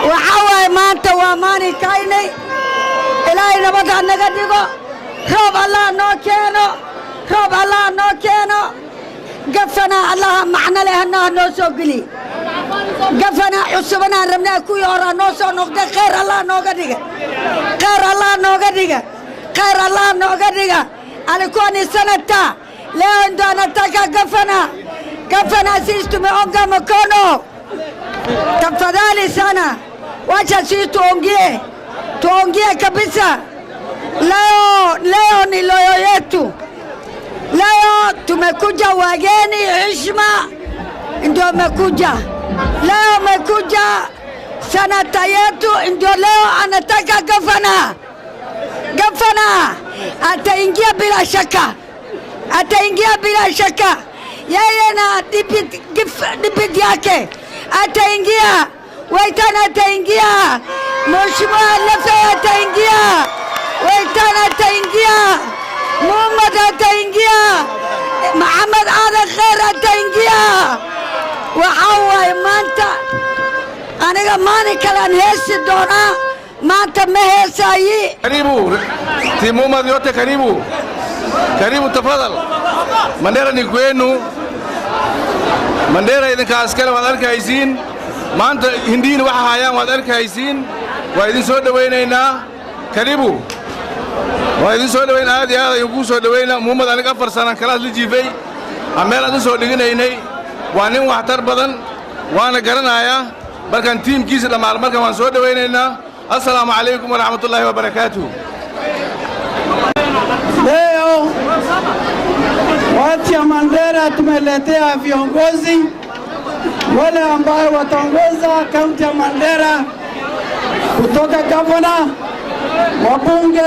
وحوي ما أنت وماني كايني إلهي نبغى نقديكو رب الله نوكينو رب الله نوكينو قفنا الله معنا لهنا نوسو قلي قفنا حسبنا رمنا كوي ورا نوسو نقدر خير الله نوقديك خير الله نوقديك خير الله نوقديك على كوني سنتا لين دانا تاكا قفنا سيستو مونغا مكونو tafadhali sana wacha sisi tuongee kabisa. Leo ni loyo yetu. Leo tumekuja wageni heshima ndio umekuja. Leo umekuja sanata yetu ndio leo anataka gavana ataingia bila shaka yeye na dipiti yake ataingia, Waitana ataingia, Mheshimiwa Lefe ataingia, Waitana ataingia, Muhammad ataingia, Muhammad Ada Khair ataingia. Waxaa maanta aniga maani kalan heesi doona maanta ma heesaayi. Karibu timu Muhammad yote, karibu tafadhali. Mandera ni kwenu. Mandera idinka askari waad arkaysiin maanta hindiina waxa hayaan waad arkaysiin waa idin soo dhaweynaynaa. Karibu waa idin soo dhaweyn aad iyo aad ayuu ku soo dhaweynaa. Muhammad aniga 4 sano kala la jiifay ameel aad soo dhiganaynay waa nin waxtar badan waana garanayaa markan tiimkiisa dhamaal markan waan soo dhaweynaynaa. Assalaamu alaykum wa rahmatullahi wa barakatuh. Leo watu ya Mandera tumeletea viongozi wale ambao wataongoza kaunti ya Mandera kutoka gavana, wabunge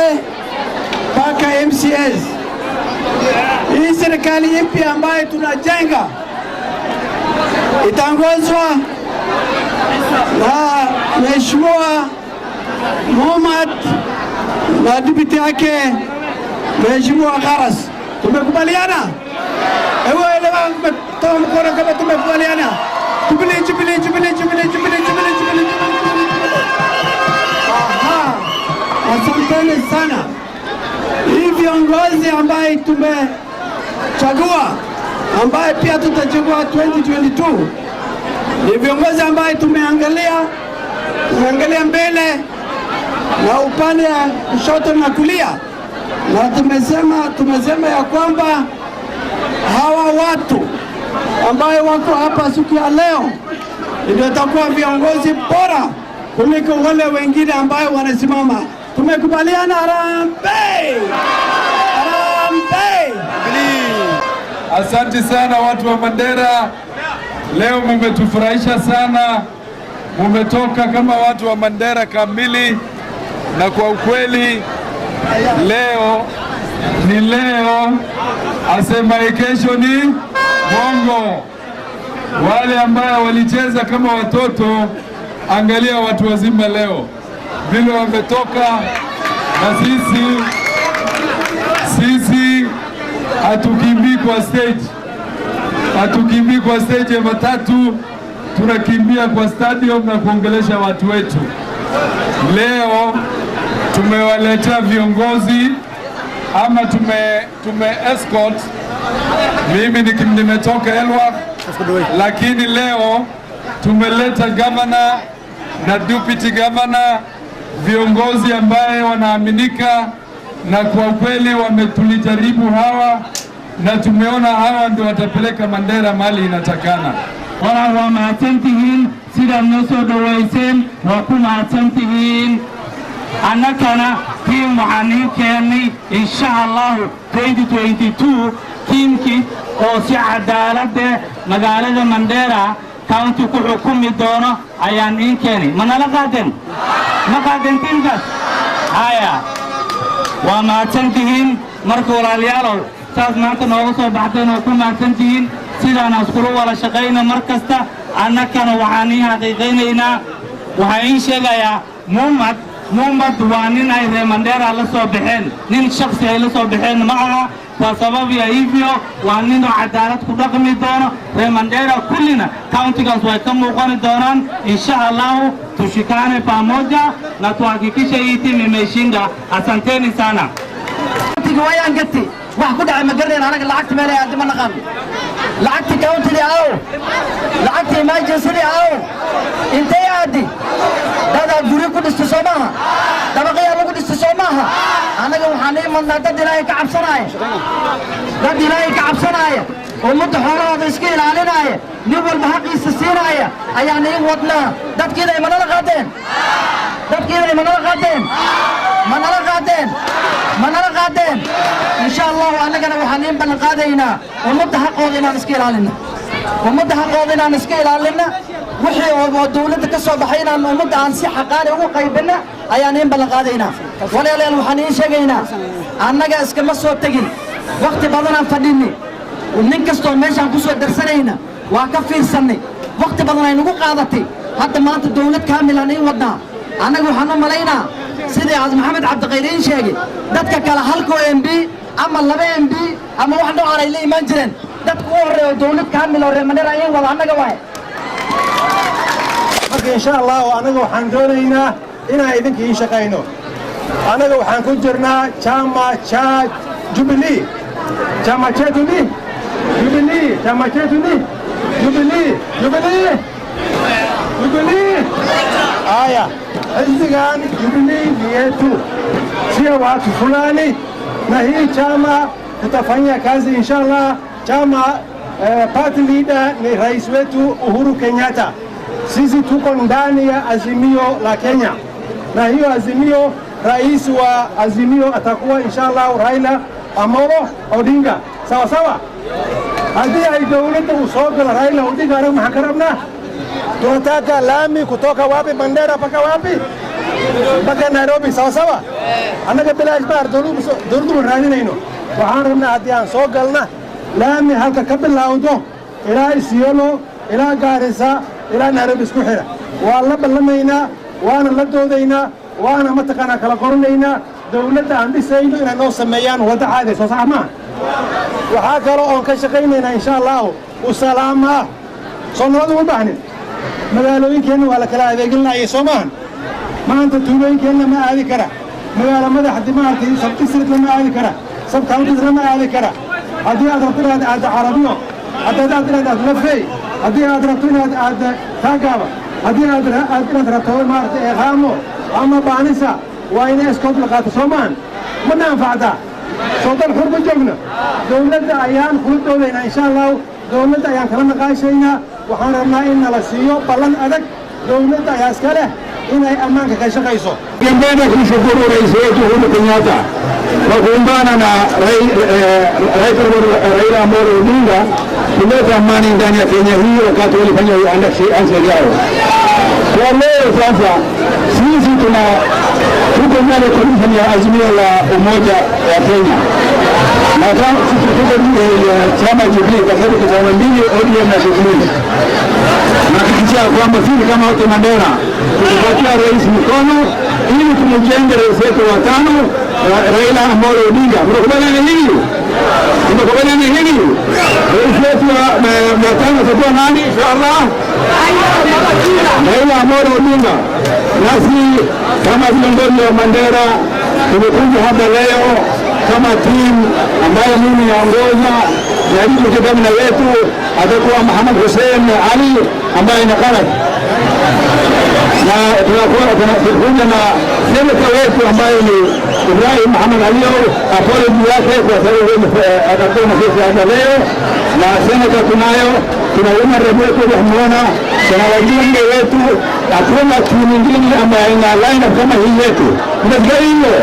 mpaka MCAs. Hii serikali mpya ambayo tunajenga itaongozwa na Mheshimiwa Muhammad na dipiti yake Mheshimiwa Gharas. Tumekubaliana? Ewe elewa toa mkono kama tumekubaliana. Jubilee. Aha. Asanteni sana. Hii viongozi ambaye tumechagua ambaye pia tutachagua 2022 ni viongozi ambaye tumeangalia mbele na upande wa kushoto na kulia, na tumesema ya kwamba hawa watu ambao wako hapa siku ya leo ndio watakuwa viongozi bora kuliko wale wengine ambao wanasimama. Tumekubaliana. Harambee! Asante sana watu wa Mandera, leo mmetufurahisha sana, mmetoka kama watu wa Mandera kamili, na kwa ukweli leo ni leo, asema kesho ni bongo. Wale ambao walicheza kama watoto angalia watu wazima leo vile wametoka, na sisi hatukimbii kwa stage, hatukimbii kwa stage ya matatu, tunakimbia kwa stadium na kuongelesha watu wetu. Leo tumewaletea viongozi ama tume escort. Mimi nimetoka Elwak, lakini leo tumeleta governor na deputy governor, viongozi ambaye wanaaminika, na kwa kweli wametulijaribu hawa na tumeona hawa ndio watapeleka Mandera mali inatakana. Wa mahadsantihiin sida noo soo dhaweyseen, waa ku mahadsantihiin. Annagana tiim waxaan ii keennay insha Allah 2022 tiimkii oo si cadaalad magaalada Mandera county ku xukumi doono ayaan ii keenay. Manala qaaden tiimkaas haya waa mahadsantihiin. Marka walaalayaal saas maanta nooga soo baxdeen oo ku mahadsantihiin. sidaan askuru wala shaqayna markasta annagana waxaan ii xaqiiqaynaynaa, waxaan ii sheegayaa Muhammad waa nin ay reer Mandera la soo baxeen, nin shakhsi ay la soo baxeen ma aha. Kwa sababu ya hivyo waa nin cadaalad ku dhaqmi doono reer Mandera kullina county-gaas way ka muuqan doonaan insha Allah. Tushikane pamoja na tuhakikishe hii timu imeshinda. Asanteni sana. Wayaan gati wax ku dhacay ma garanayna anaga lacagta meel ay aad ma naqaan. lacagta county aaw, lacagta emergency aaw, intee aadi dada guri ku dhisto Soomaha, dabaqaya lagu dhisto Soomaha. anaga waxaan iimadnaa dad Ilaahay ka cabsanaya, dad Ilaahay ka cabsanaya oo muddo xoolahooda iska ilaalinaya, nin walba xaqiisa siinaya ayaan ii wadnaa. dadkiina ay manala qaadeen, manala qaadeen insha Allah. annagana waxaan in ballan qaadaynaa ummadda xaqooda inaan iska ilaalina, wixii oo dawladda ka soo baxay inaan ummadda aan si xaqaan ugu qaybina ayaan in ballan qaadaynaa. walaalayaal waxaan ii sheegaynaa annaga iskama soo tagin, waqti badan aan fadhini, nin kastoo meeshaan ku soo darsanayna waa ka fiirsanay, waqti badan ay nagu qaadatay. hadda maanta dawlad kaamil aan in wadnaa. annaga waxaan u malaynaa sidii Maxamed Cabdiqayriin sheegay, dadka kale halkoo MB ama 2 MB ama wax noocan ay la imaan jireen. dadku u horeeyo dawlad kaamil oo reer Mandera ay wada annaga waay. marka insha Allah anaga waxaan doonaynaa inaan idinkiin shaqayno. anaga waxaan ku jirnaa chama cha Jubilee, chama chetu ni Jubilee, chama chetu ni Jubilee. Haya, hizigan Jubilee ni yetu, sio watu fulani, na hii chama tutafanya kazi inshallah. Chama party leader ni rais wetu Uhuru Kenyatta. Sisi tuko ndani ya Azimio la Kenya, na hiyo Azimio, rais wa Azimio atakuwa inshallah Raila Amolo Odinga. Sawa sawa. Hadii ay dawladda u soo gala Raila Odinga, anaga maxaan ka rabnaa? tunataka lami kutoka wapi Mandera mpaka wapi? mpaka Nairobi. sawa sawa. annaga bilaash baar dawladdu raadinayno. waxaan rabnaa haddii aan soo galna laami halka ka bilowdo ilaa Isiolo, ilaa Garissa, ilaa Nairobi isku xira. waa la ballamaynaa, waana la doodaynaa, waana mataqaanaa kala qoranaynaa. dawladda aan dhisayno inay noo sameeyaan wadda caadi soo sax maaha. waxaa kaloo oon ka shaqaynaynaa insha Allah usalaama soo nabad u baahnin. magaalooyinkeenna waa la kala adeeginayay soo maahan. maanta tuulooyinkeenna ma aadi kara, magaalo madaxdi maartay sabtisirka ma aadi kara, sabkauntisna ma aadi kara. haddii aad rabto inaad aaddo Carabiyo, haddii aad inaad aaddo Lafey, haddii aad rabto inaad aaddo Taagaaba, haddii aad inaad rabto maartay Eeqaamo ama Baanisa, waa inay iskood la qaato soo maahan. ma naanfacdaa soo dal xur ma joogno. dawladda ayaan kula doodaynaa insha Allah. dawladda ayaan kala naqaashaynaa. waxaan rabnaa in nala siiyo ballan adag. dawladda ayaa iska leh inay ammaanka ka shaqayso. Ningependa kumshukuru rais wetu Uhuru Kenyatta kwa kuungana na Rais Raila Amolo Odinga kuleta amani ndani ya Kenya hii wakati walifanya handshake yao. Kwa leo sasa sisi tuko ndani ya commission ya Azimio la Umoja wa Kenya, na sisi tuko chama Jubilee kwa sababu chama mbili ODM na Jubilee. kuhakikisha kwamba sisi kama watu Mandera tunapatia rais mkono ili tumjenge rais wetu wa tano Raila Amolo Odinga. Mnakubaliana hili? Mnakubaliana hili? Rais wetu wa tano atakuwa nani inshallah? Raila Amolo Odinga. Nasi kama viongozi wa Mandera tumekuja hapa leo kama timu ambayo mimi naongoza, na deputy governor wetu atakuwa Muhammad Hussein Ali ambaye ni Khalid, na tunakuja na senator wetu ambaye ni Ibrahim Muhammad Ali, apology yake kwa sababu atakuwa na kesi hapa leo, na senator tunayo, tuna Umar wetu tunamuona, tuna wajumbe wetu, hakuna timu nyingine ambayo ina line kama hii yetu. Ndio hiyo.